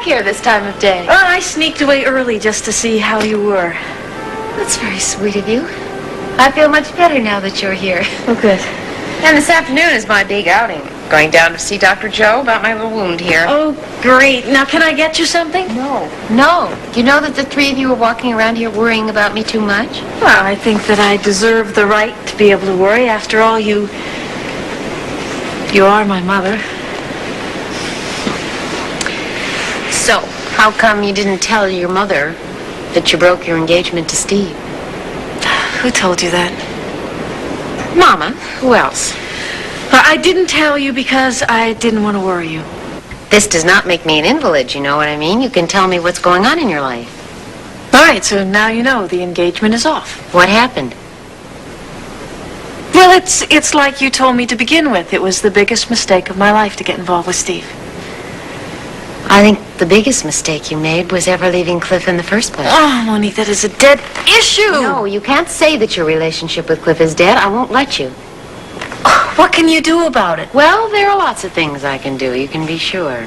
here this time of day? Well, I sneaked away early just to see how you were. That's very sweet of you. I feel much better now that you're here. Oh, good. And this afternoon is my big outing. Going down to see Dr. Joe about my little wound here. Oh, great. Now, can I get you something? No. You know that the three of you are walking around here worrying about me too much? Well, I think that I deserve the right to be able to worry. After all, you are my mother. So, how come you didn't tell your mother that you broke your engagement to Steve? Who told you that? Mama. Who else? I didn't tell you because I didn't want to worry you. This does not make me an invalid, you know what I mean? You can tell me what's going on in your life. All right, so now you know the engagement is off. What happened? Well, it's like you told me to begin with. It was the biggest mistake of my life to get involved with Steve. I think the biggest mistake you made was ever leaving Cliff in the first place. Oh, Monique, that is a dead issue. No, you can't say that your relationship with Cliff is dead. I won't let you. What can you do about it? Well, there are lots of things I can do, you can be sure.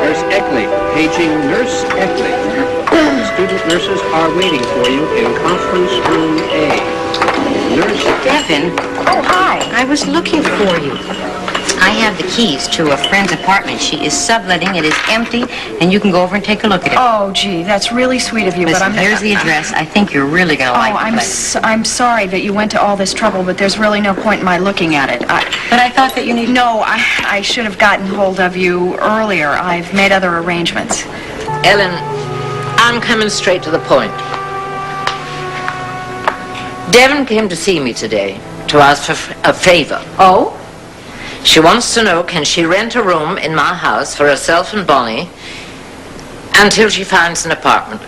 Nurse Eckley, paging Nurse Eckley. Student nurses are waiting for you in conference room A. Nurse Devin? Oh, hi. I was looking for you. I have the keys to a friend's apartment. She is subletting. It is empty, and you can go over and take a look at it. Oh, gee, that's really sweet of you, Listen, but I'm... here's the address. I think you're really going to like the place. I'm sorry that you went to all this trouble, but there's really no point in my looking at it. But I thought that you needed... No, I should have gotten hold of you earlier. I've made other arrangements. Ellen, I'm coming straight to the point. Devin came to see me today to ask for a favor. Oh? She wants to know, can she rent a room in my house for herself and Bonnie until she finds an apartment?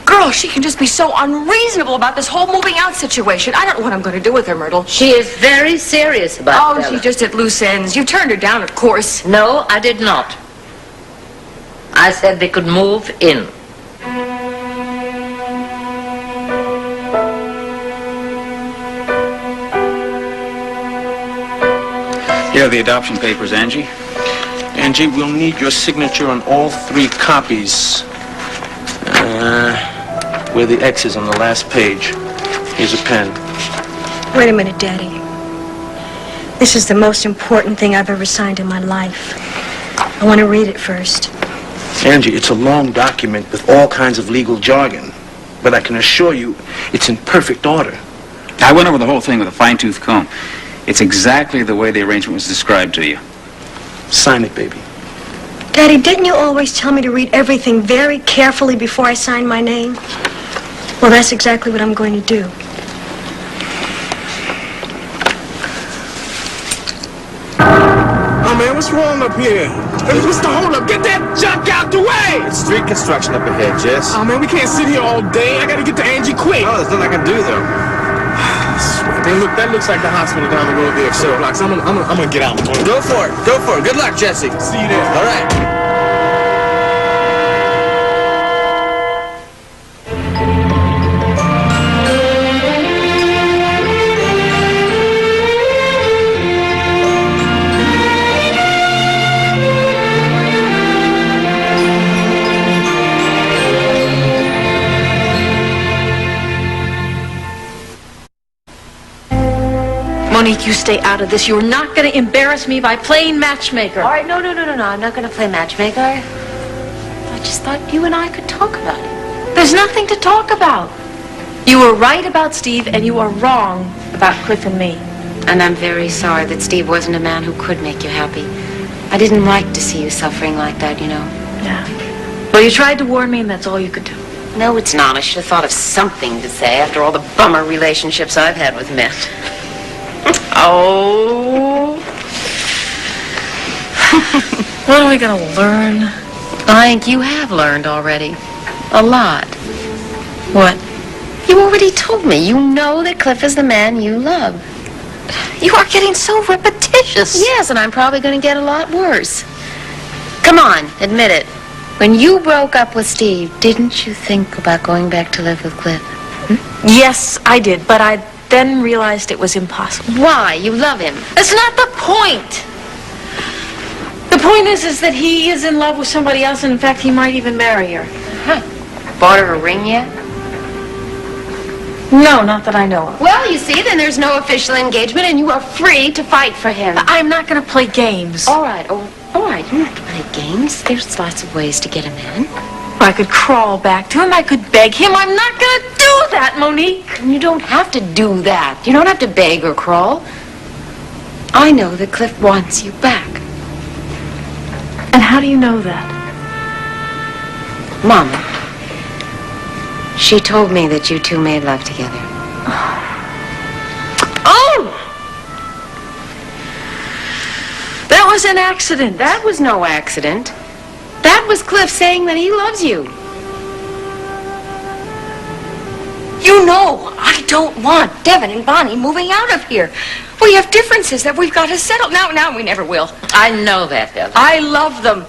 Girl, she can just be so unreasonable about this whole moving out situation. I don't know what I'm going to do with her, Myrtle. She is very serious about it. Oh, she's just at loose ends. You turned her down, of course. No, I did not. I said they could move in. Here are the adoption papers, Angie. Angie, we'll need your signature on all 3 copies. Where the X is on the last page. Here's a pen. Wait a minute, Daddy. This is the most important thing I've ever signed in my life. I want to read it first. Angie, it's a long document with all kinds of legal jargon. But I can assure you, it's in perfect order. I went over the whole thing with a fine-tooth comb. It's exactly the way the arrangement was described to you. Sign it, baby. Daddy, didn't you always tell me to read everything very carefully before I signed my name? Well, that's exactly what I'm going to do. Oh, man, what's wrong up here? What's the hold up? Get that junk out the way! It's street construction up ahead, Jess. Oh, man, we can't sit here all day. I gotta get to Angie quick. Oh, there's nothing I can do, though. Man, look, that looks like the hospital down the road there, 4 blocks. I'm gonna get out. Go for it. Go for it. Good luck, Jesse. See you there. All right. Monique, you stay out of this. You're not going to embarrass me by playing matchmaker. All right, no. I'm not going to play matchmaker. I just thought you and I could talk about it. There's nothing to talk about. You were right about Steve, and you are wrong about Cliff and me. And I'm very sorry that Steve wasn't a man who could make you happy. I didn't like to see you suffering like that, you know. Yeah. Well, you tried to warn me, and that's all you could do. No, it's not. I should have thought of something to say after all the bummer relationships I've had with men. Oh. What are we going to learn? I think you have learned already. A lot. What? You already told me. You know that Cliff is the man you love. You are getting so repetitious. Yes, and I'm probably going to get a lot worse. Come on, admit it. When you broke up with Steve, didn't you think about going back to live with Cliff? Yes, I did, but I then realized it was impossible. Why? You love him. That's not the point. The point is that he is in love with somebody else, and in fact, he might even marry her. Bought her a ring yet? No, not that I know of. Well, you see, then there's no official engagement, and you are free to fight for him. I'm not going to play games. All right, you don't have to play games. There's lots of ways to get him in. I could crawl back to him. I could beg him. I'm not going to do that, Monique. You don't have to do that. You don't have to beg or crawl. I know that Cliff wants you back. And how do you know that? Mama, she told me that you two made love together. Oh! That was an accident. That was no accident. That was Cliff saying that he loves you. You know, I don't want Devin and Bonnie moving out of here. We have differences that we've got to settle. Now we never will. I know that, Ellen. I love them.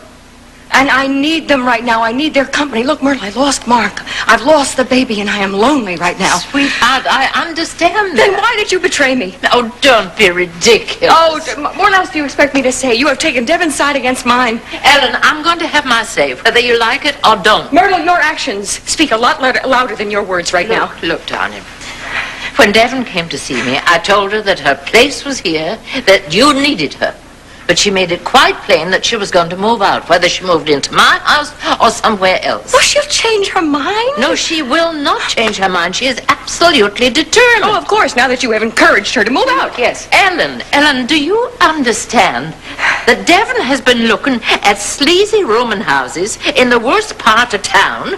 And I need them right now. I need their company. Look, Myrtle, I lost Mark. I've lost the baby, and I am lonely right now. Sweetheart, I understand Then that. why did you betray me? Oh, don't be ridiculous. Oh, what else do you expect me to say? You have taken Devin's side against mine. Ellen, I'm going to have my say, whether you like it or don't. Myrtle, your actions speak a lot louder than your words right now. Look, darling. When Devon came to see me, I told her that her place was here, that you needed her. But she made it quite plain that she was going to move out, whether she moved into my house or somewhere else. Oh, she'll change her mind? No, she will not change her mind. She is absolutely determined. Oh, of course, now that you have encouraged her to move out, yes. Ellen, do you understand that Devon has been looking at sleazy Roman houses in the worst part of town?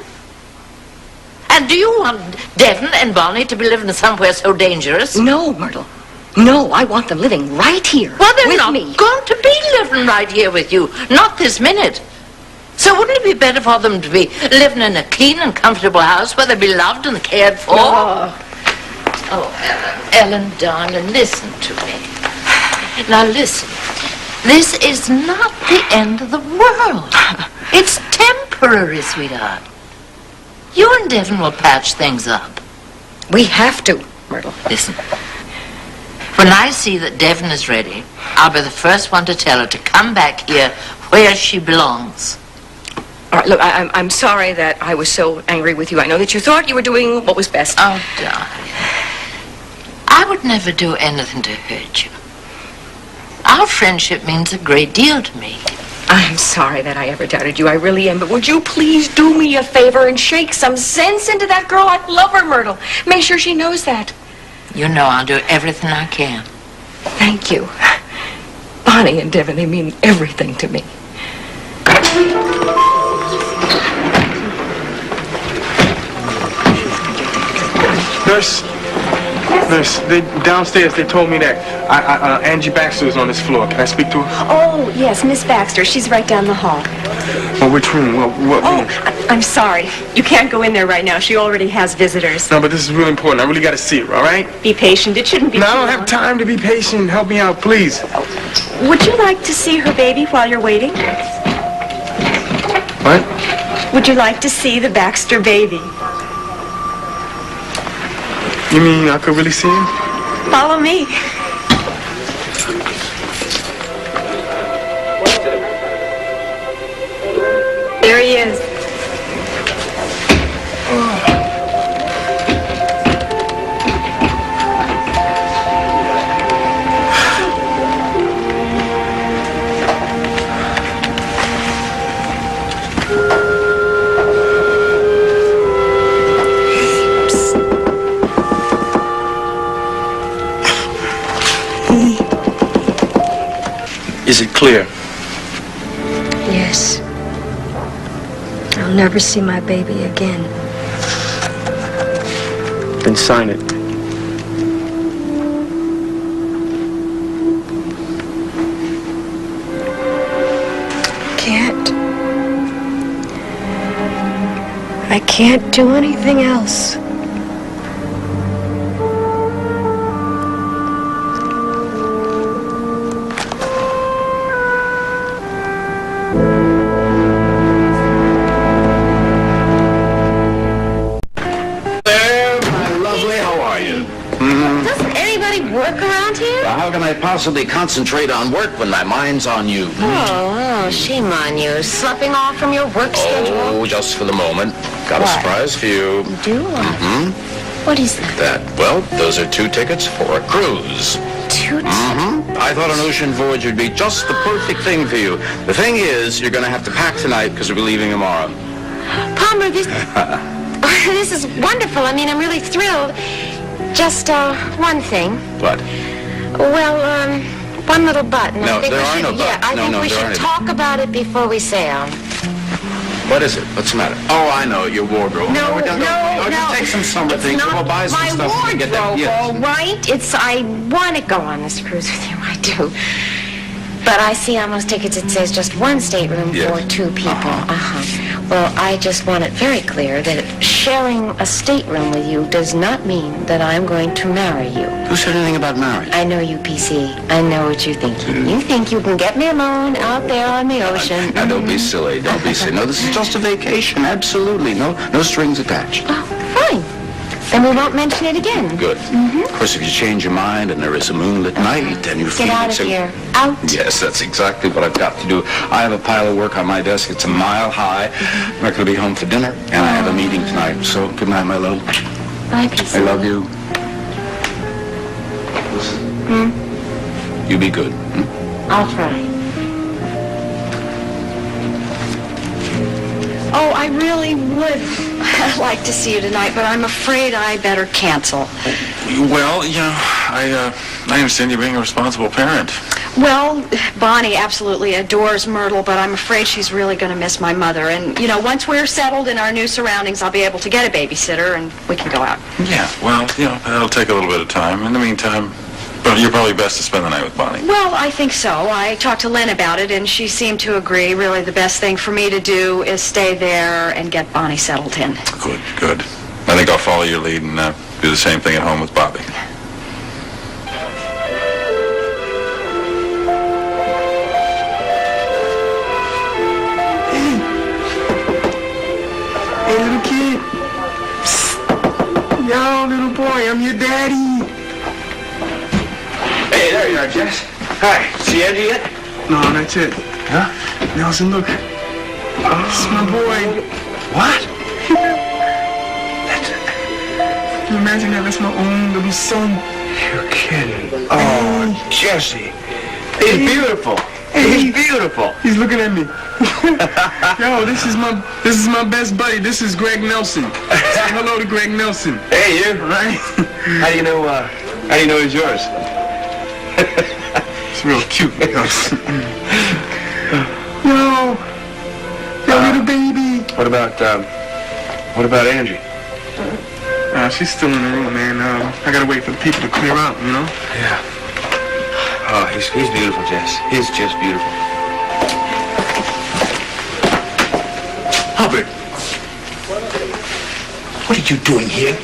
And do you want Devon and Bonnie to be living somewhere so dangerous? No, Myrtle. No, I want them living right here Well, they're with not me. going to be living right here with you. Not this minute. So wouldn't it be better for them to be living in a clean and comfortable house where they'd be loved and cared for? Oh, Ellen, darling, listen to me. Now listen. This is not the end of the world. It's temporary, sweetheart. You and Devon will patch things up. We have to, Myrtle. Listen. When I see that Devon is ready, I'll be the first one to tell her to come back here where she belongs. All right, look, I'm sorry that I was so angry with you. I know that you thought you were doing what was best. Oh, darling. I would never do anything to hurt you. Our friendship means a great deal to me. I'm sorry that I ever doubted you. I really am. But would you please do me a favor and shake some sense into that girl? I love her, Myrtle. Make sure she knows that. You know I'll do everything I can. Thank you. Bonnie and Devin, they mean everything to me. Nurse, they downstairs, they told me that Angie Baxter is on this floor. Can I speak to her? Oh, yes, Miss Baxter. She's right down the hall. Well, which room? What room? I'm sorry. You can't go in there right now. She already has visitors. No, but this is really important. I really got to see her, all right? Be patient. It shouldn't be No, I too don't have long. time to be patient. Help me out, please. Would you like to see her baby while you're waiting? What? Would you like to see the Baxter baby? You mean I could really see him? Follow me. There he is. Is it clear? Yes. I'll never see my baby again. Then sign it. Can't. I can't do anything else. anybody work around here? Well, how can I possibly concentrate on work when my mind's on you? Shame on you. Sloughing off from your work schedule. Oh, just for the moment. Got a surprise for you. Do I? Mm-hmm. What is that? Well, those are 2 tickets for a cruise. 2 tickets? Mm-hmm. I thought an ocean voyage would be just the perfect thing for you. The thing is, you're going to have to pack tonight because we'll be leaving tomorrow. Palmer, this is wonderful. I mean, I'm really thrilled. Just one thing. What? Well, one little button. No, I think there we are should, no buttons. Yeah, I think we should talk about it before we sail. What is it? What's the matter? Oh, I know, your wardrobe. No. Just take some summer things. We'll buy some my stuff when we get wardrobe, that. all right? I want to go on this cruise with you. I do. But I see on those tickets it says just 1 stateroom for 2 people. Well, I just want it very clear that sharing a stateroom with you does not mean that I'm going to marry you. Who said anything about marriage? I know you, PC. I know what you're thinking. You think you can get me alone out there on the ocean. Now, don't be silly. Don't be silly. No, this is just a vacation. Absolutely. No strings attached. Oh, fine. Then we won't mention it again. Good. Of course, if you change your mind and there is a moonlit night and you feel... Get out of here. Out. Yes, that's exactly what I've got to do. I have a pile of work on my desk. It's a mile high. I'm not going to be home for dinner, and I have a meeting tonight. So, good night, my love. Bye, PC. I love you. You be good. I'll try. Oh, I really would like to see you tonight, but I'm afraid I better cancel. Well, I understand you being a responsible parent. Well, Bonnie absolutely adores Myrtle, but I'm afraid she's really going to miss my mother. And, once we're settled in our new surroundings, I'll be able to get a babysitter and we can go out. Yeah, well, that'll take a little bit of time. In the meantime, you're probably best to spend the night with Bonnie. Well, I think so. I talked to Lynn about it, and she seemed to agree. Really, the best thing for me to do is stay there and get Bonnie settled in. Good. I think I'll follow your lead and do the same thing at home with Bobby. Hey, little kid. Psst. Yo, little boy, I'm your daddy. Hey, there you are, Jess. Hi. See Angie yet? No, that's it. Huh? Nelson, look. This is my boy. What? Can you imagine that? That's my own little son. You're kidding. Oh, Jesse. He's beautiful. He's beautiful. He's looking at me. Yo, this is my best buddy. This is Greg Nelson. Say hello to Greg Nelson. Hey, you. Right? How do you know he's yours? It's real cute. Yo, little baby. What about Angie? She's still in the room, man. I gotta wait for the people to clear out, Yeah. Oh, he's beautiful, Jess. He's just beautiful. Hubbard, What are you doing here?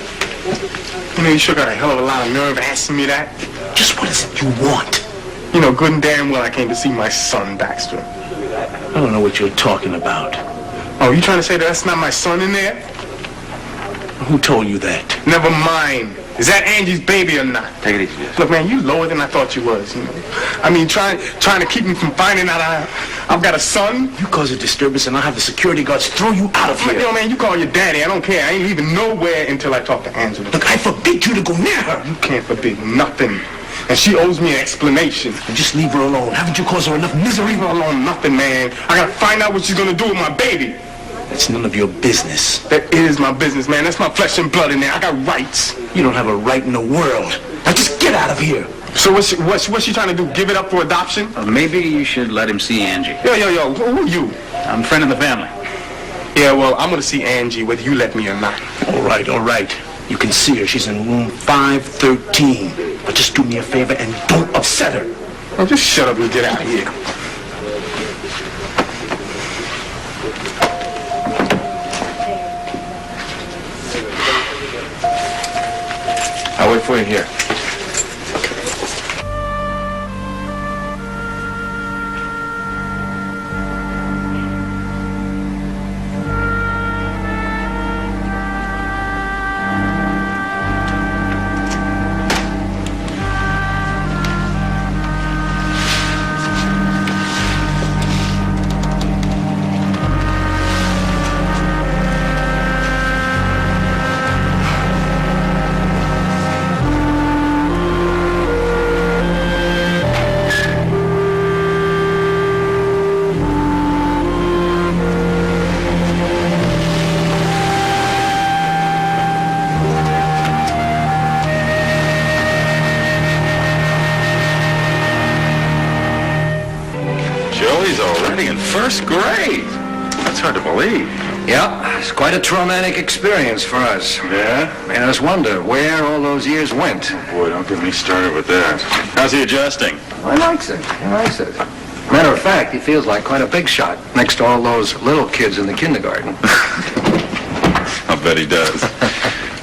you sure got a hell of a lot of nerve asking me that. Just what is it you want? Good and damn well I came to see my son, Baxter. I don't know what you're talking about. Oh, you trying to say that's not my son in there? Who told you that? Never mind. Is that Angie's baby or not? Take it easy, Jess. Look, man, you lower than I thought you was, I mean, trying to keep me from finding out I've got a son. You cause a disturbance and I'll have the security guards throw you out of here. Yo, man, you call your daddy. I don't care. I ain't leaving nowhere until I talk to Angela. Look, I forbid you to go near her. You can't forbid nothing. And she owes me an explanation. Just leave her alone. Haven't you caused her enough misery? Leave her alone, nothing, man. I gotta find out what she's gonna do with my baby. That's none of your business. That is my business, man. That's my flesh and blood in there. I got rights. You don't have a right in the world. Now just get out of here. So what's she trying to do? Give it up for adoption? Maybe you should let him see Angie. Yo, who are you? I'm a friend of the family. Yeah, well, I'm gonna see Angie whether you let me or not. All right. You can see her. She's in room 513. But just do me a favor and don't upset her. Oh, just shut up and get out of here. I'll wait for you here. first grade. That's hard to believe. Yeah, it's quite a traumatic experience for us. Yeah? Made us wonder where all those years went. Oh, boy, don't get me started with that. How's he adjusting? He likes it. He likes it. Matter of fact, he feels like quite a big shot next to all those little kids in the kindergarten. I'll bet he does.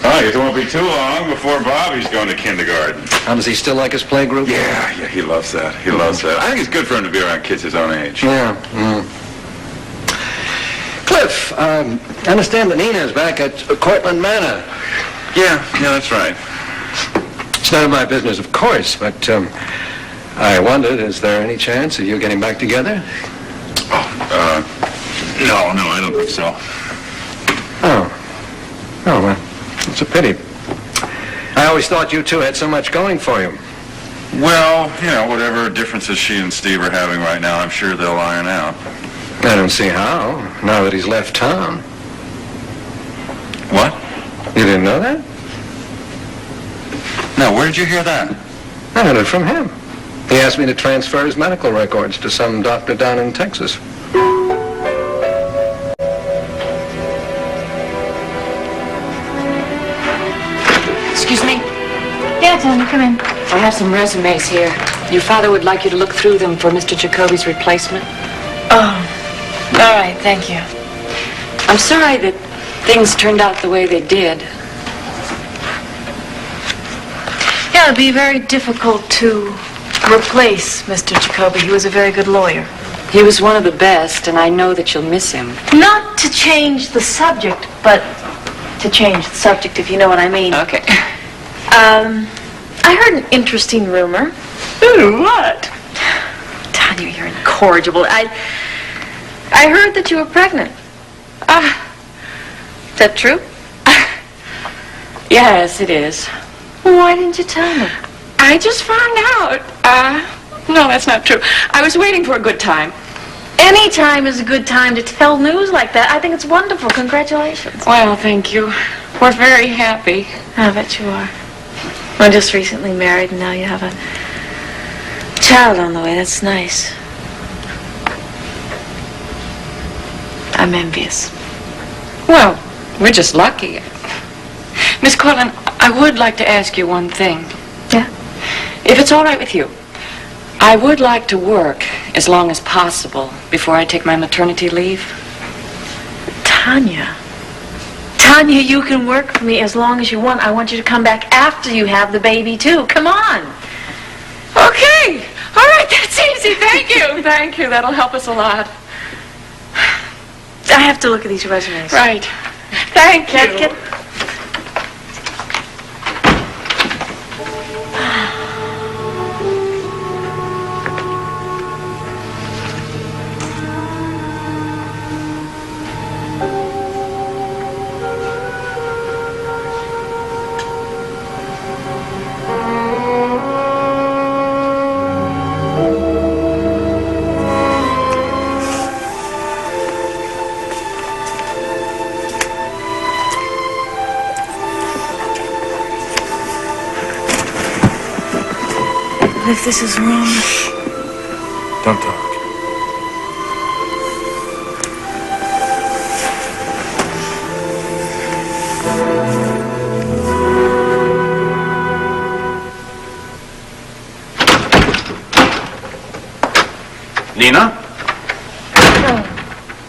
Oh, it won't be too long before Bobby's going to kindergarten. Does he still like his playgroup? Yeah, he loves that. He loves that. I think it's good for him to be around kids his own age. Yeah. Cliff, I understand that Nina's back at Cortland Manor. Yeah, that's right. It's none of my business, of course, but I wondered, is there any chance of you getting back together? No, I don't think so. Oh, well, it's a pity. I always thought you two had so much going for you. Well, whatever differences she and Steve are having right now, I'm sure they'll iron out. I don't see how, now that he's left town. What? You didn't know that? No, where did you hear that? I heard it from him. He asked me to transfer his medical records to some doctor down in Texas. Excuse me? Yeah, Tony, come in. I have some resumes here. Your father would like you to look through them for Mr. Jacoby's replacement. Oh, all right, thank you. I'm sorry that things turned out the way they did. Yeah, it'd be very difficult to replace Mr. Jacoby. He was a very good lawyer. He was one of the best, and I know that you'll miss him. Not to change the subject, but to change the subject, if you know what I mean. Okay. I heard an interesting rumor. What? Tanya, you're incorrigible. I heard that you were pregnant. Is that true? Yes, it is. Well, why didn't you tell me? I just found out. No, that's not true. I was waiting for a good time. Any time is a good time to tell news like that. I think it's wonderful. Congratulations. Well, thank you. We're very happy. I bet you are. We're just recently married, and now you have a child on the way. That's nice. I'm envious. Well, we're just lucky. Miss Cortland, I would like to ask you one thing. Yeah? If it's all right with you, I would like to work as long as possible before I take my maternity leave. Tanya, you can work for me as long as you want. I want you to come back after you have the baby, too. Come on. Okay. All right, that's easy. Thank you. Thank you. That'll help us a lot. I have to look at these resumes. Right. Thank you. If this is wrong. Don't talk. Nina,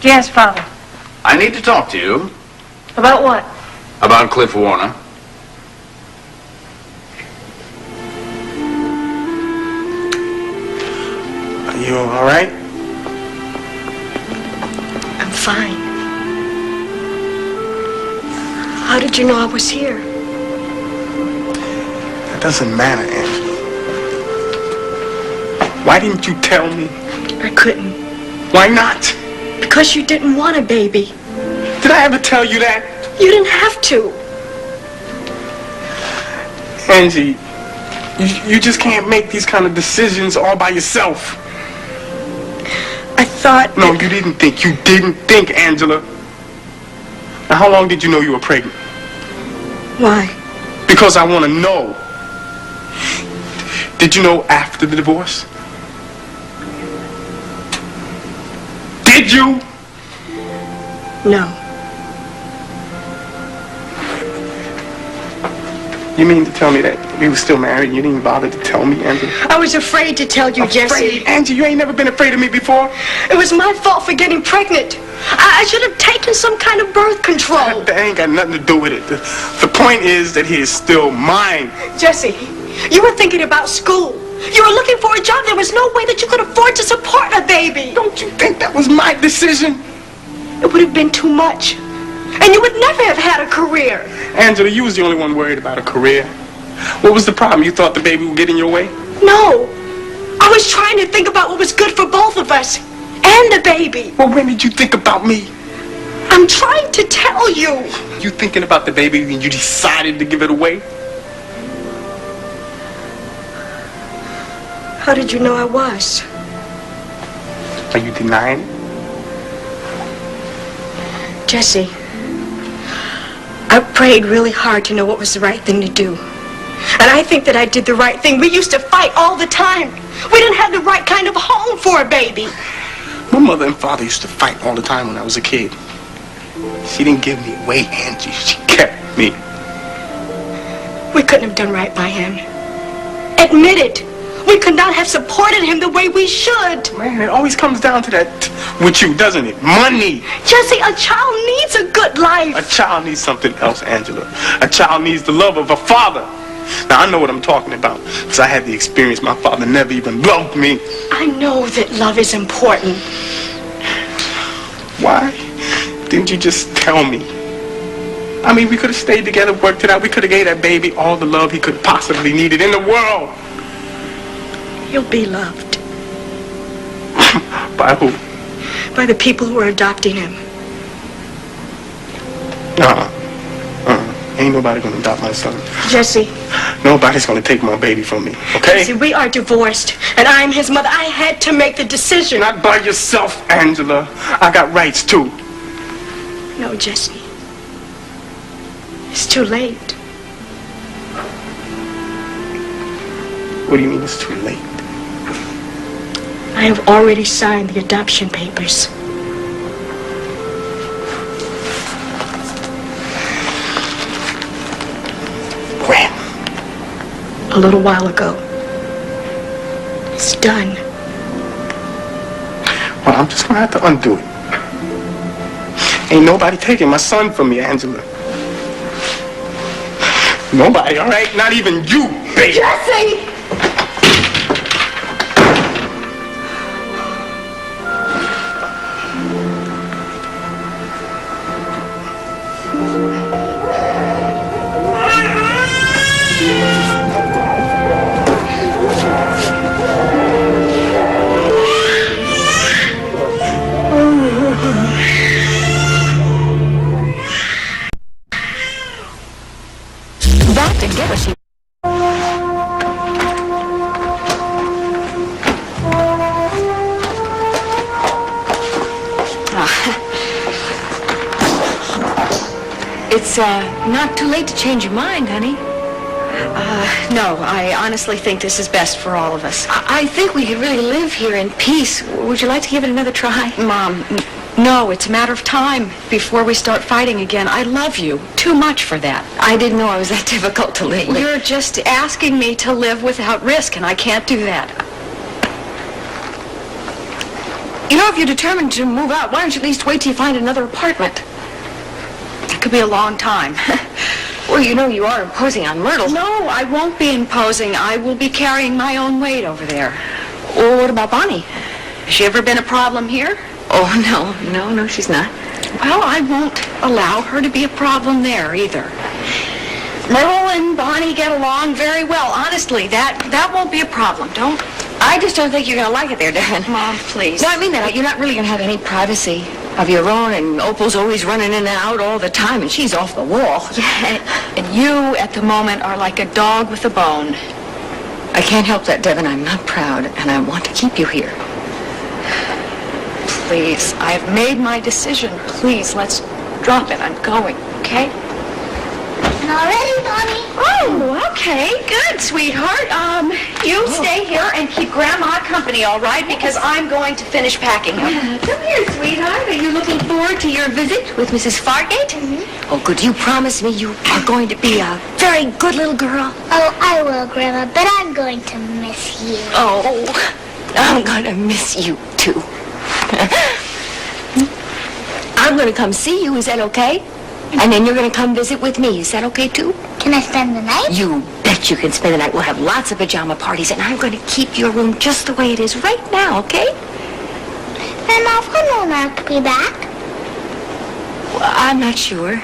Yes, Father. I need to talk to you About what? about Cliff Warner. You all right? I'm fine. How did you know I was here? That doesn't matter, Angela. Why didn't you tell me? I couldn't. Why not? Because you didn't want a baby. Did I ever tell you that? You didn't have to. Angie, you just can't make these kind of decisions all by yourself. I thought... No, you didn't think. You didn't think, Angela. Now, how long did you know you were pregnant? Why? Because I want to know. Did you know after the divorce? Did Did you? No. You mean to tell me that we were still married and you didn't even bother to tell me, Angela? I was afraid to tell you, Jesse. Afraid? Angie, you ain't never been afraid of me before? It was my fault for getting pregnant. I should have taken some kind of birth control. That ain't got nothing to do with it. The point is that he is still mine. Jesse, you were thinking about school. You were looking for a job. There was no way that you could afford to support a baby. Don't you think that was my decision? It would have been too much. And you would never have had a career. Angela, you was the only one worried about a career. What was the problem? You thought the baby would get in your way? No. I was trying to think about what was good for both of us. And the baby. Well, when did you think about me? I'm trying to tell you. You thinking about the baby and you decided to give it away? How did you know I was? Are you denying it? Jesse, I prayed really hard to know what was the right thing to do. And I think that I did the right thing. We used to fight all the time. We didn't have the right kind of home for a baby. My mother and father used to fight all the time when I was a kid. She didn't give me away, Angie. She kept me. We couldn't have done right by him. Admit it. We could not have supported him the way we should. Man, it always comes down to that with you, doesn't it? Money. Jesse, a child needs a good life. A child needs something else, Angela. A child needs the love of a father. Now, I know what I'm talking about, because I had the experience. My father never even loved me. I know that love is important. Why didn't you just tell me? I mean, we could have stayed together, worked it out. We could have gave that baby all the love he could possibly needed in the world. He'll be loved. By who? By the people who are adopting him. Ain't nobody gonna adopt my son. Jesse. Nobody's gonna take my baby from me, okay? Jesse, we are divorced, and I'm his mother. I had to make the decision. Not by yourself, Angela. I got rights, too. No, Jesse. It's too late. What do you mean it's too late? I have already signed the adoption papers. When? A little while ago. It's done. Well, I'm just gonna have to undo it. Ain't nobody taking my son from me, Angela. Nobody, all right? Not even you, baby. Jesse! Back to get what she... It's not too late to change your mind, honey. No, I honestly think this is best for all of us. I think we could really live here in peace. Would you like to give it another try? Mom, no, it's a matter of time before we start fighting again. I love you too much for that. I didn't know I was that difficult to live with. You're just asking me to live without risk, and I can't do that. You know, if you're determined to move out, why don't you at least wait till you find another apartment? It could be a long time. Well, you know you are imposing on Myrtle. No, I won't be imposing. I will be carrying my own weight over there. Well, what about Bonnie? Has she ever been a problem here? Oh, no, she's not. Well, I won't allow her to be a problem there either. Myrtle and Bonnie get along very well. Honestly, that won't be a problem. I just don't think you're going to like it there, Devin. Mom, please. No, I mean that. You're not really going to have any privacy of your own, and Opal's always running in and out all the time, and she's off the wall. Yeah, and you, at the moment, are like a dog with a bone. I can't help that, Devin. I'm not proud, and I want to keep you here. Please, I've made my decision. Please, let's drop it. I'm going, okay? Not ready, Mommy. Oh, well, Okay, good, sweetheart. You stay here and keep Grandma company, all right? Because I'm going to finish packing up. Come here, sweetheart. Are you looking forward to your visit with Mrs. Fargate? Mm-hmm. Oh, good. You promise me you are going to be a very good little girl? Oh, I will, Grandma, but I'm going to miss you. Oh, I'm going to miss you, too. I'm going to come see you. Is that okay? And then you're going to come visit with me. Is that okay, too? Can I spend the night? You bet you can spend the night. We'll have lots of pajama parties, and I'm going to keep your room just the way it is right now, okay? Grandma, when will Mark be back? Well, I'm not sure.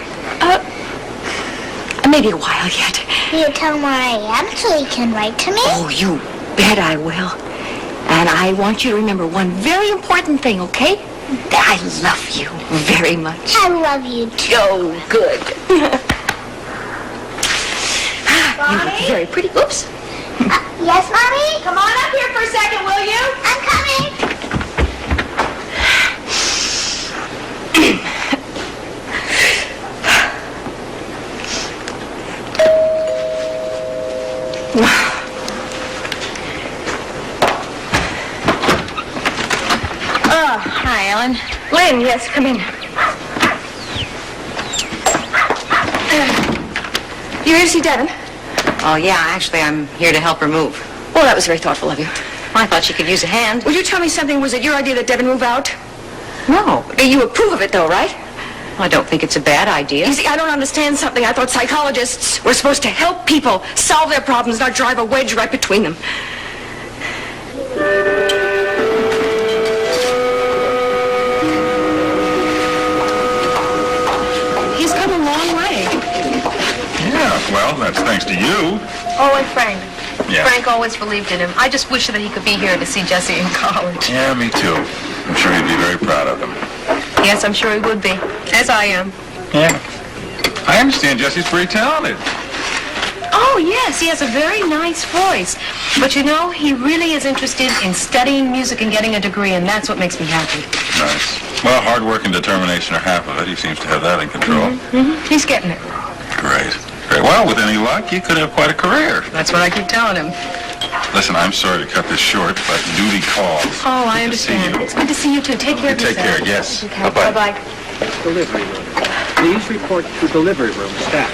Maybe a while yet. Will you tell him where I am so he can write to me? Oh, you bet I will. And I want you to remember one very important thing, okay? That I love you very much. I love you, too. Oh, good. You look very pretty. Oops. Yes, Mommy? Come on up here for a second, will you? I'm coming. Hi, Ellen. Lynn, yes, come in. You here to see Devin? Oh, yeah, actually, I'm here to help her move. Well, that was very thoughtful of you. I thought she could use a hand. Would you tell me something? Was it your idea that Devin move out? No. You approve of it, though, right? I don't think it's a bad idea. You see, I don't understand something. I thought psychologists were supposed to help people solve their problems, not drive a wedge right between them. He's come a long way. Yeah, well, that's thanks to you. Oh, and Frank. Yeah. Frank always believed in him. I just wish that he could be here to see Jesse in college. Yeah, me too. I'm sure you'd be very proud of him. Yes, I'm sure he would be. As I am. Yeah. I understand Jesse's pretty talented. Oh, yes, he has a very nice voice. But you know, he really is interested in studying music and getting a degree, and that's what makes me happy. Nice. Well, hard work and determination are half of it. He seems to have that in control. He's getting it. Great. Great. Well, with any luck, you could have quite a career. That's what I keep telling him. Listen, I'm sorry to cut this short, but duty calls. Oh, I Good to see understand. you. It's good to see you, too. Take care of Take yourself. care, yes. Okay. Bye-bye. Bye-bye. Delivery room. Please report to delivery room staff.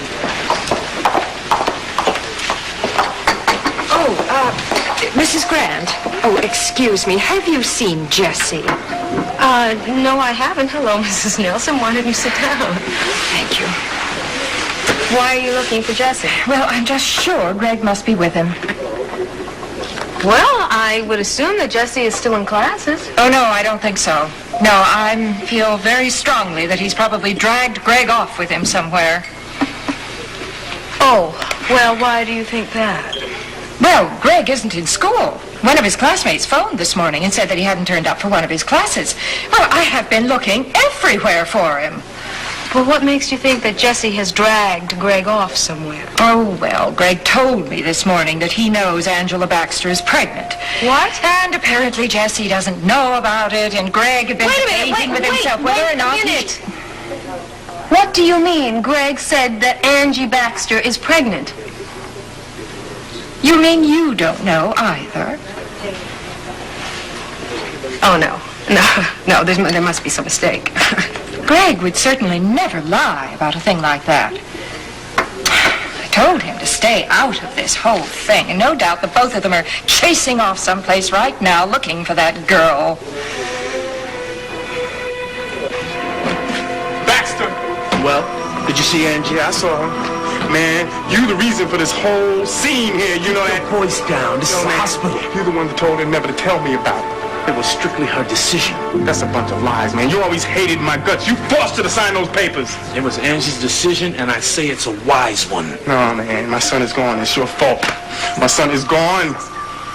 Mrs. Grant. Oh, excuse me. Have you seen Jesse? No, I haven't. Hello, Mrs. Nelson. Why don't you sit down? Thank you. Why are you looking for Jesse? Well, I'm just sure Greg must be with him. Well, I would assume that Jesse is still in classes. Oh, no, I don't think so. No, I feel very strongly that he's probably dragged Greg off with him somewhere. Oh, well, why do you think that? Well, Greg isn't in school. One of his classmates phoned this morning and said that he hadn't turned up for one of his classes. Well, I have been looking everywhere for him. Well, what makes you think that Jesse has dragged Greg off somewhere? Oh, well, Greg told me this morning that he knows Angela Baxter is pregnant. What? And apparently Jesse doesn't know about it, and Greg had been debating with himself whether or not he... What do you mean Greg said that Angie Baxter is pregnant? You mean you don't know either? Oh, no. No, there must be some mistake. Greg would certainly never lie about a thing like that. I told him to stay out of this whole thing, and no doubt that both of them are chasing off someplace right now looking for that girl. Baxter! Well, did you see Angie? I saw her. Man, you the reason for this whole scene here, you know that? Voice down. This is a hospital. You're the one that told her never to tell me about it. It was strictly her decision. That's a bunch of lies, man. You always hated my guts. You forced her to sign those papers. It was Angie's decision, and I say it's a wise one. No, man. My son is gone. It's your fault. My son is gone.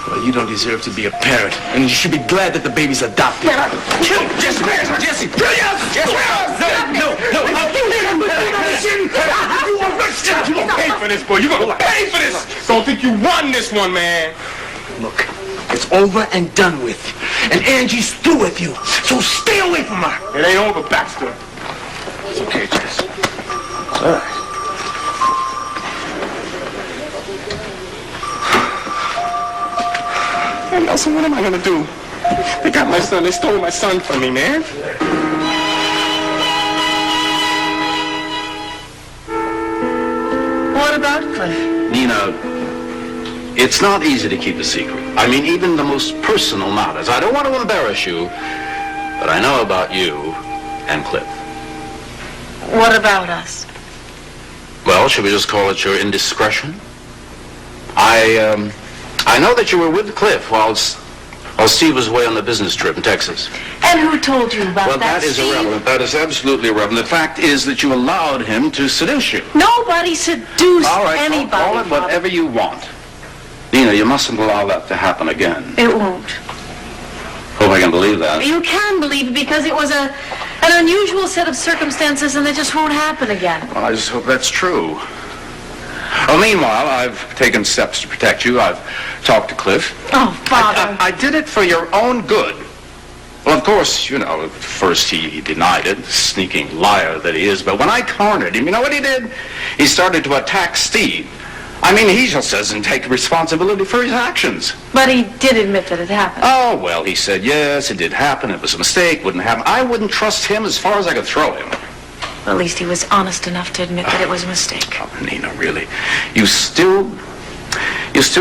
Well, you don't deserve to be a parent, and you should be glad that the baby's adopted. Jesse! Jesse! No! You arrested! You're gonna pay for this, boy. You're gonna pay for this! Don't think you won this one, man. Look, it's over and done with. And Angie's through with you. So stay away from her. It ain't over, Baxter. It's okay, Jess. It's all right. know, so what am I going to do? They got my son. They stole my son from me, man. What about Cliff? Nina, it's not easy to keep a secret. I mean, even the most personal matters. I don't want to embarrass you, but I know about you and Cliff. What about us? Well, should we just call it your indiscretion? I know that you were with Cliff while Steve was away on the business trip in Texas. And who told you about Well, that is Steve? irrelevant. That is absolutely irrelevant. The fact is that you allowed him to seduce you. Nobody seduced All right, anybody. call it whatever you want. Nina, you mustn't allow that to happen again. It won't. Hope I can believe that. You can believe it because it was an unusual set of circumstances and it just won't happen again. Well, I just hope that's true. Well, meanwhile, I've taken steps to protect you. I've talked to Cliff. Oh, Father. I did it for your own good. Well, of course, you know, at first he denied it, sneaking liar that he is. But when I cornered him, you know what he did? He started to attack Steve. I mean, he just doesn't take responsibility for his actions. But he did admit that it happened. Oh, well, he said, yes, it did happen. It was a mistake. Wouldn't happen. I wouldn't trust him as far as I could throw him. At least he was honest enough to admit that it was a mistake. Oh, Nina, really? You still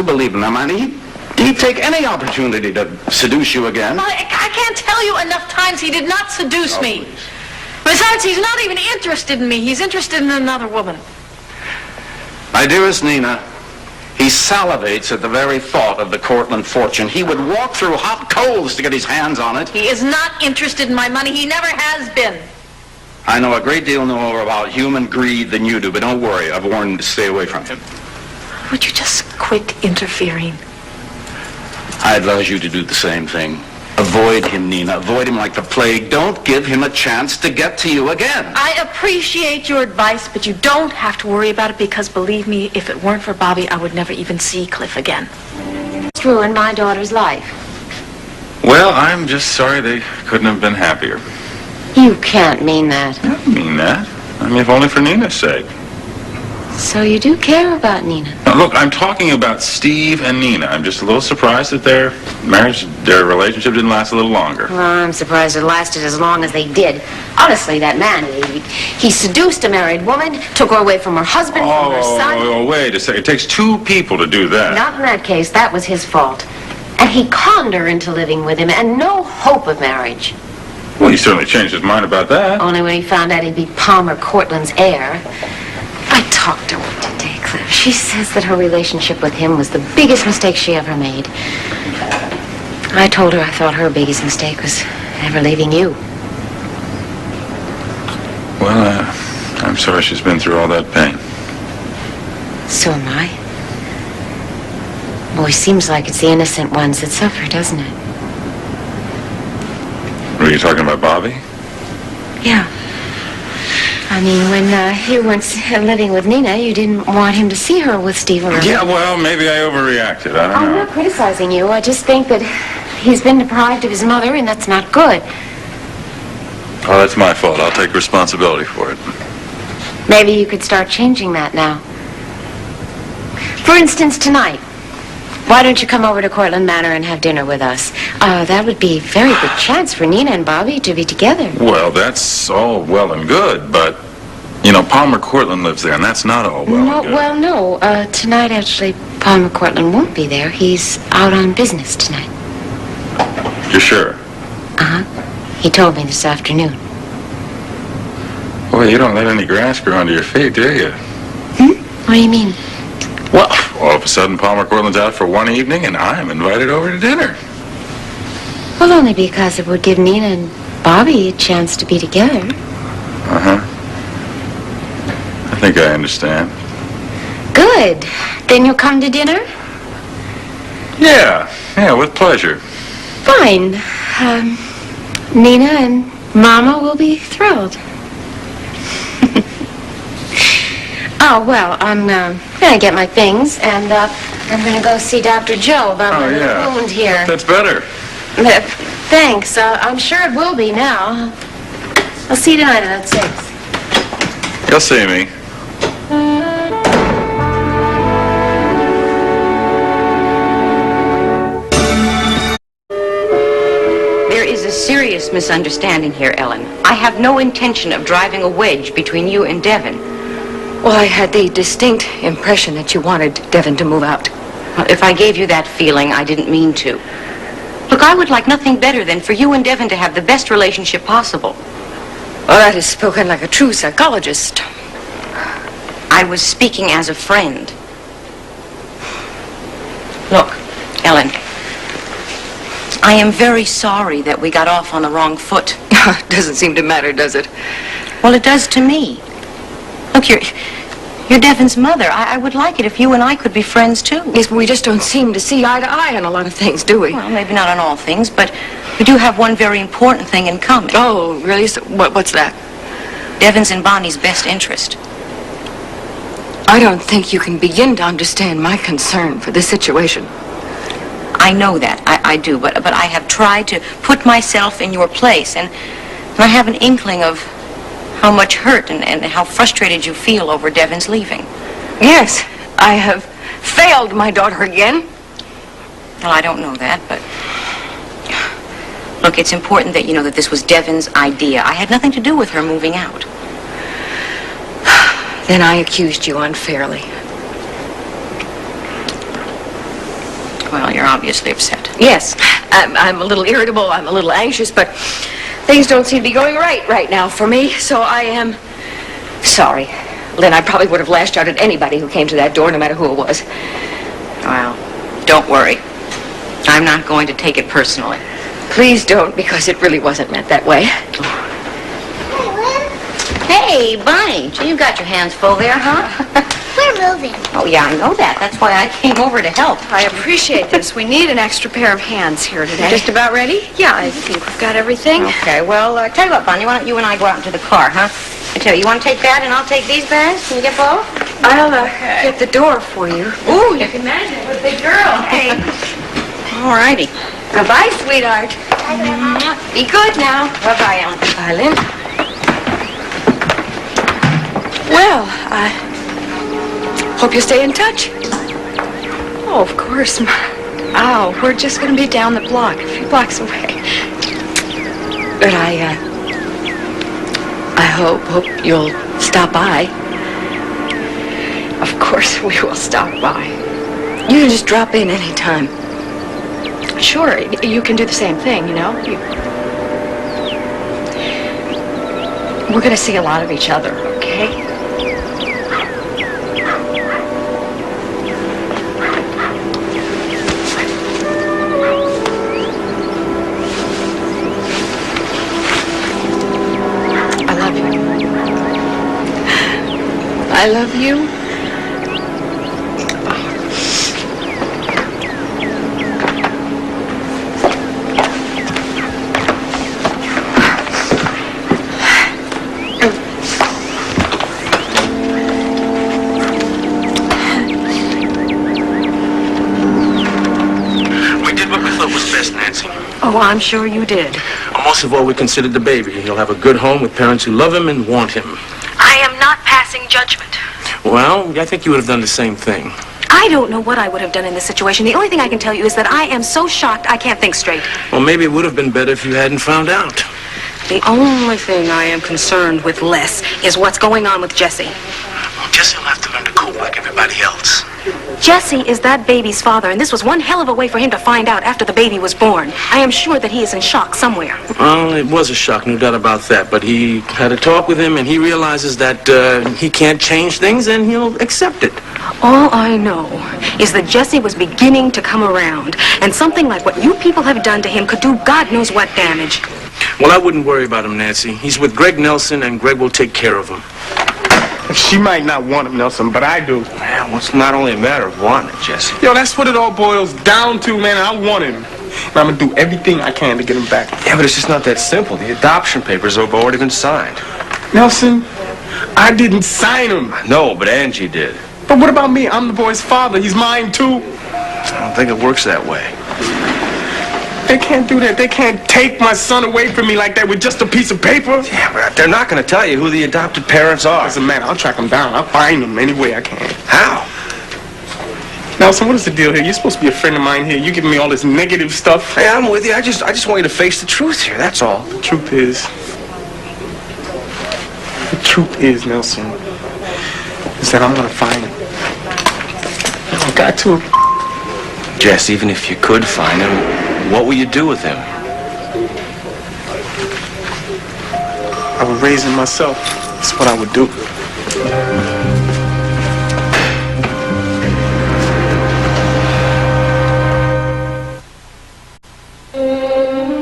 believe in him? I mean, he'd take any opportunity to seduce you again. I can't tell you enough times he did not seduce me. Please. Besides, he's not even interested in me. He's interested in another woman. My dearest Nina, he salivates at the very thought of the Cortland fortune. He would walk through hot coals to get his hands on it. He is not interested in my money. He never has been. I know a great deal more about human greed than you do, but don't worry. I've warned him to stay away from him. Would you just quit interfering? I advise you to do the same thing. Avoid him, Nina. Avoid him like the plague. Don't give him a chance to get to you again. I appreciate your advice, but you don't have to worry about it because, believe me, if it weren't for Bobby, I would never even see Cliff again. It's ruined my daughter's life. Well, I'm just sorry they couldn't have been happier. You can't mean that. I don't mean that. I mean, if only for Nina's sake. So you do care about Nina? Now, look, I'm talking about Steve and Nina. I'm just a little surprised that their relationship didn't last a little longer. Well, I'm surprised it lasted as long as they did. Honestly, that man, he seduced a married woman, took her away from her husband, from her son. Oh, wait a second. It takes two people to do that. Not in that case. That was his fault. And he conned her into living with him, and no hope of marriage. Well, he certainly changed his mind about that. Only when he found out he'd be Palmer Cortland's heir. I talked to her today, Cliff. She says that her relationship with him was the biggest mistake she ever made. I told her I thought her biggest mistake was ever leaving you. Well, I'm sorry she's been through all that pain. So am I. Boy, seems like it's the innocent ones that suffer, doesn't it? Were you talking about Bobby? Yeah. I mean, when you weren't living with Nina, you didn't want him to see her with Steve around. Yeah, well, maybe I overreacted. I don't I'm know. not criticizing you. I just think that he's been deprived of his mother, and that's not good. Oh, that's my fault. I'll take responsibility for it. Maybe you could start changing that now. For instance, tonight. Why don't you come over to Cortland Manor and have dinner with us? That would be a very good chance for Nina and Bobby to be together. Well, that's all well and good, but, you know, Palmer Cortland lives there, and that's not all well and good. Well, no. Tonight, actually, Palmer Cortland won't be there. He's out on business tonight. You're sure? Uh-huh. He told me this afternoon. Well, you don't let any grass grow under your feet, do you? What do you mean? Well, all of a sudden, Palmer Cortland's out for one evening, and I'm invited over to dinner. Well, only because it would give Nina and Bobby a chance to be together. Uh-huh. I think I understand. Good. Then you'll come to dinner? Yeah, with pleasure. Fine. Nina and Mama will be thrilled. Oh, well, I'm gonna get my things, and I'm gonna go see Dr. Joe about my little wound here. That's better. Thanks. I'm sure it will be now. I'll see you tonight at 6. You'll see me. serious misunderstanding here, Ellen. I have no intention of driving a wedge between you and Devin. Well, I had the distinct impression that you wanted Devin to move out. Well, if I gave you that feeling, I didn't mean to. Look, I would like nothing better than for you and Devin to have the best relationship possible. Well, that is spoken like a true psychologist. I was speaking as a friend. Look, Ellen, I am very sorry that we got off on the wrong foot. Doesn't seem to matter, does it? Well, it does to me. Look, you're Devin's mother. I would like it if you and I could be friends, too. Yes, but we just don't seem to see eye to eye on a lot of things, do we? Well, maybe not on all things, but we do have one very important thing in common. Oh, really? So, what's that? Devin's in Bonnie's best interest. I don't think you can begin to understand my concern for this situation. I know that. I do, but I have tried to put myself in your place, and I have an inkling of how much hurt and how frustrated you feel over Devin's leaving. Yes, I have failed my daughter again. Well, I don't know that, but... Look, it's important that you know that this was Devin's idea. I had nothing to do with her moving out. Then I accused you unfairly. Well, you're obviously upset. Yes, I'm a little irritable, I'm a little anxious, but things don't seem to be going right now for me, so I am sorry. Lynn, I probably would have lashed out at anybody who came to that door, no matter who it was. Well, don't worry. I'm not going to take it personally. Please don't, because it really wasn't meant that way. Hey, Bonnie, gee, you got your hands full there, huh? We're moving. Oh, yeah, I know that. That's why I came over to help. I appreciate this. We need an extra pair of hands here today. Just about ready? Yeah, I think we've got everything. Okay, well, tell you what, Bonnie, why don't you and I go out into the car, huh? I tell you want to take that and I'll take these bags? Can you get both? I'll get the door for you. Ooh, you can imagine it with a big girl. Hey. All righty. Goodbye, sweetheart. Bye, Grandma. Be good now. Bye-bye, Ellen. Bye, Lynn. Well, I hope you stay in touch. Oh, of course. Oh, we're just going to be down the block, a few blocks away. But I hope you'll stop by. Of course we will stop by. You can just drop in anytime. Sure, you can do the same thing, you know. We're going to see a lot of each other, okay? I love you. We did what we thought was best, Nancy. Oh, I'm sure you did. Most of all, we considered the baby. He'll have a good home with parents who love him and want him. I am not passing judgment. Well, I think you would have done the same thing. I don't know what I would have done in this situation. The only thing I can tell you is that I am so shocked I can't think straight. Well, maybe it would have been better if you hadn't found out. The only thing I am concerned with less is what's going on with Jesse. Well, Jesse will have to learn to cope like everybody else. Jesse is that baby's father, and this was one hell of a way for him to find out after the baby was born. I am sure that he is in shock somewhere. Well, it was a shock, no doubt about that. But he had a talk with him, and he realizes that he can't change things, and he'll accept it. All I know is that Jesse was beginning to come around, and something like what you people have done to him could do God knows what damage. Well, I wouldn't worry about him, Nancy. He's with Greg Nelson, and Greg will take care of him. She might not want him, Nelson, but I do. Man, well, it's not only a matter of wanting it, Jesse. Yo, that's what it all boils down to, man. I want him. And I'm going to do everything I can to get him back. Yeah, but it's just not that simple. The adoption papers have already been signed. Nelson, I didn't sign him. No, but Angie did. But what about me? I'm the boy's father. He's mine, too. I don't think it works that way. They can't do that. They can't take my son away from me like that with just a piece of paper. Yeah, but they're not going to tell you who the adopted parents are. Doesn't matter. I'll track them down. I'll find them any way I can. How? Nelson, what is the deal here? You're supposed to be a friend of mine here. You giving me all this negative stuff. Hey, I'm with you. I just want you to face the truth here, that's all. The truth is, Nelson, is that I'm gonna find him. I got to. Jess, even if you could find him, what will you do with him? I would raise him myself. That's what I would do.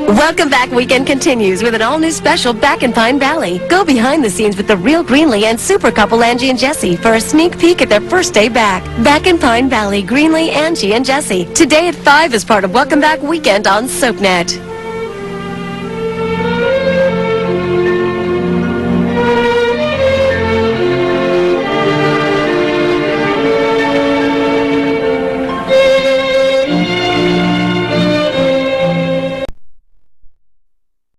Welcome Back Weekend continues with an all-new special back in Pine Valley. Go behind the scenes with the real Greenlee and super couple Angie and Jesse for a sneak peek at their first day back. Back in Pine Valley, Greenlee, Angie, and Jesse. Today at 5 as part of Welcome Back Weekend on SoapNet.